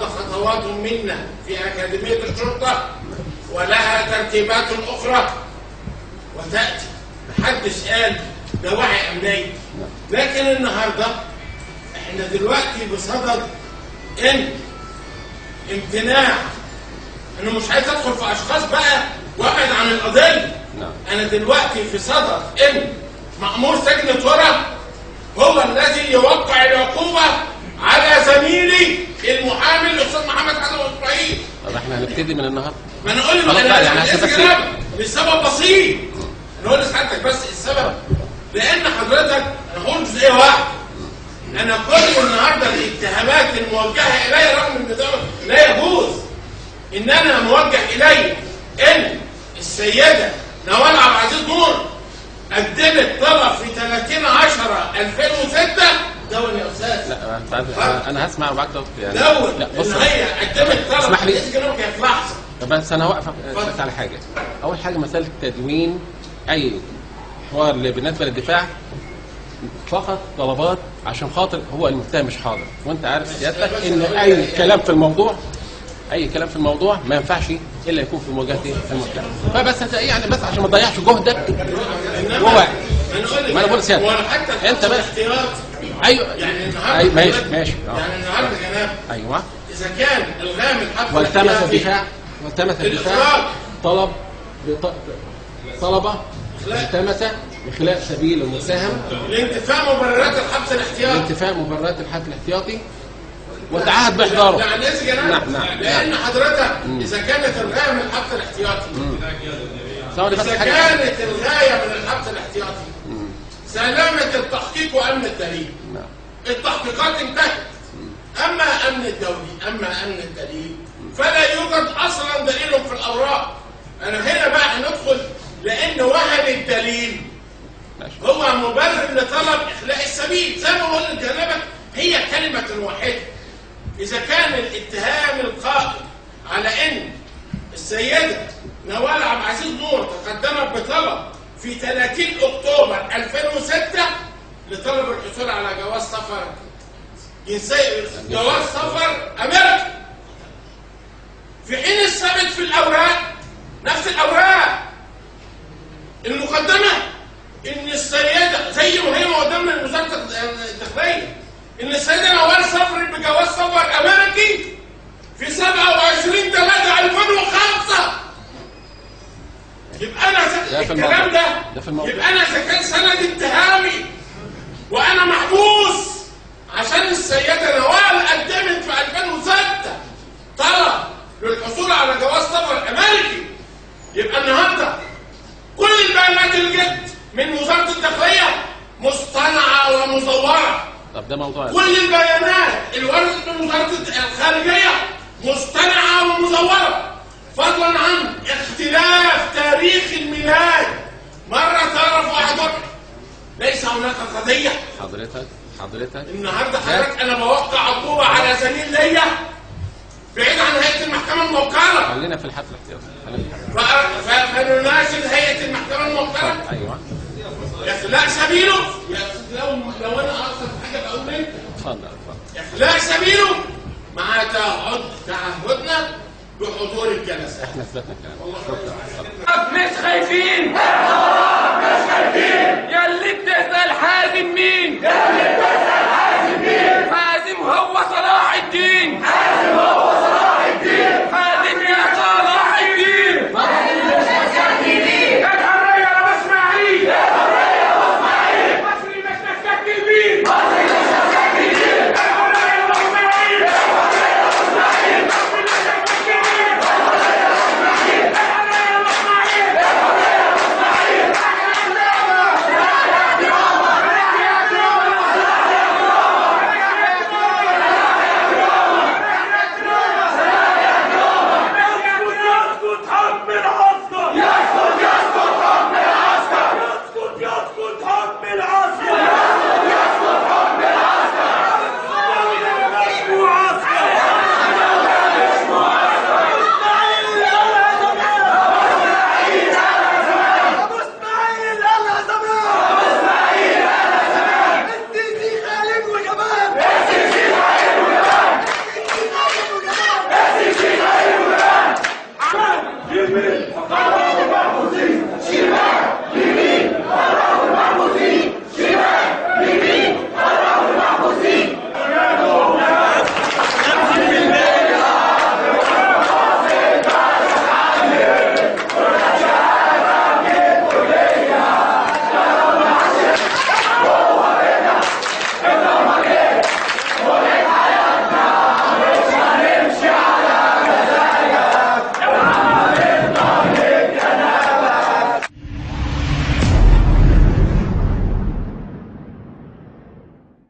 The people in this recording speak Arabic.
خطوات منا في أكاديمية الشرطة ولها ترتيبات أخرى وتأتي. محدش قال دواعي أمنية، لكن النهارده احنا دلوقتي بصدد ان امتناع. انا مش عايز ادخل في اشخاص بقى وابعد عن القضيه. انا دلوقتي في صدد ان مأمور سجن الترى هو الذي يوقع العقوبه على زميلي المحامي الاستاذ محمد حسن اسماعيل. طب احنا هنبتدي من النهارده. ما انا اقول له انا لسبب بسيط. انا اقول لسعادتك بس السبب، لان حضرتك انا هقول جزئيه واحده. انا كل النهارده الاتهامات الموجهه الي رغم ان ده لا يجوز ان انا موجه الي ان السيده نوال عبد العزيز نور قدمت طلب في 30/10/2006. دون يا استاذ. لا انا هسمع معاك يعني. دون ان هي قدمت طلب. اسمح لي في لحظه. طب بس انا هوقفك بس على حاجه. اول حاجه مساله تدوين اي حوار اللي بالنسبه للدفاع فقط طلبات عشان خاطر هو المتهم مش حاضر، وانت عارف سيادتك ان اي كلام في الموضوع ما ينفعش الا يكون في مواجهه المتهم. فبس انت يعني بس عشان ما تضيعش جهدك هو ما انا بقول سيادتك انت بس ايوه يعني النهارده ايوه ماشي يعني النهارده جناب ايوه اذا كان الغام الحق والتمس الدفاع طلبه التمس بخلاء سبيل المتهم لانتفاء مبررات الحبس الاحتياطي وتعهد باحضاره. نعم لان حضرتك اذا كانت الغايه من الحبس الاحتياطي اذا كانت الغايه من الحبس الاحتياطي سلامه التحقيق وامن الدليل. التحقيقات انتهت. اما امن الدليل فلا يوجد اصلا دليل في الاوراق. انا هنا بقى هندخل لان وهن الدليل هو مبرر لطلب اخلاء السبيل. زي ما قلت لجنابك هي كلمه واحده. اذا كان الاتهام القائم على ان السيده نوال عبد العزيز نور تقدمت بطلب في 30 اكتوبر 2006 لطلب الحصول على جواز سفر جواز سفر امريكي، في حين الثابت في الاوراق نفس الاوراق المقدمه ان السيده زي ما هي قدامنا وزاره الداخليه ان السيده نوال سافرت بجواز سفر امريكي في 27/3/2005. يبقى انا الكلام ده يبقى انا اذا كان سند اتهامي وانا محبوس عشان السيده نوال قدمت في 2006 طلب للحصول على جواز سفر امريكي، يبقى النهارده كل البيانات اللي جت من وزاره الداخليه مصطنعه ومزوره. طب ده موضوع كل البيانات اللي وردت من وزاره الخارجيه مصطنعه ومزوره، فضلا عن اختلاف تاريخ الميلاد. مره تعرف واحد ليس هناك قضيه. حضرتك النهارده حضرتك انا بوقع عقوبه على زميل ليا بعيد عن هيئه المحكمه الموقره. خلينا في الحبس الاحتياطي. فنناشد هيئه المحكمه الموقره ايوه اخلاء سبيله. لو انا اقصد حاجه بقول لك اتفضل اخلاء سبيله مع تعهدنا بحضور الجلسه. احنا اثبتنا الكلام. مش خايفين يا اللي بتسأل حازم مين؟